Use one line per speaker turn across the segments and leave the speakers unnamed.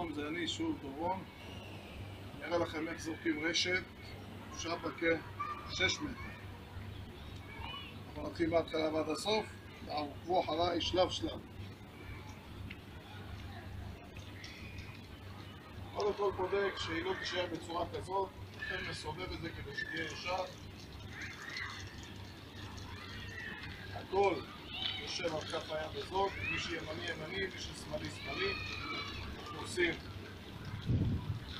שלום, זה אני שוב דורון. אני אראה לכם איך זורקים רשת אפשר בכ-6 מטר. אנחנו נתחיל מההתחלה ועד הסוף, תעקבו אחריי שלב שלב. קודם כל בודק שהיא לא תישאר בצורה כזאת, לכן מסובב את זה כדי שתהיה ישר. הכל יושב על כף היד הזאת, מי שימני ימני, מי ששמאלי שמאלי. אנחנו עושים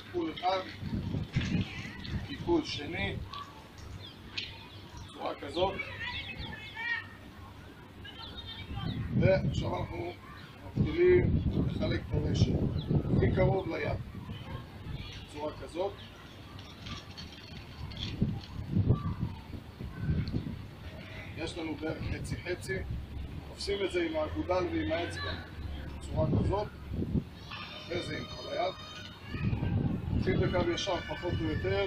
קיפול אחד, קיפול שני, בצורה כזאת. ועכשיו אנחנו מתחילים לחלק את הרשת הכי קרוב ליד, בצורה כזאת. יש לנו בערך חצי חצי, תופסים את זה עם האגודל ועם האצבע בצורה כזאת, אחרי זה עם כל היד, תופסים בקו ישר פחות או יותר,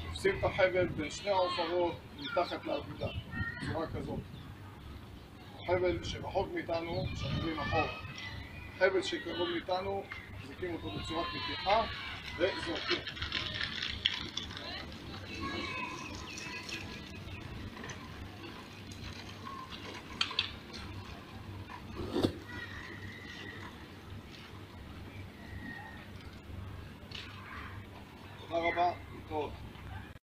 תופסים את החבל בין שני העופרות מתחת לאגודל בצורה כזאת. החבל שרחוק מאיתנו שחררים אחורה, החבל שקרוב מאיתנו מחזיקים אותו בצורת מתיחה וזורקים.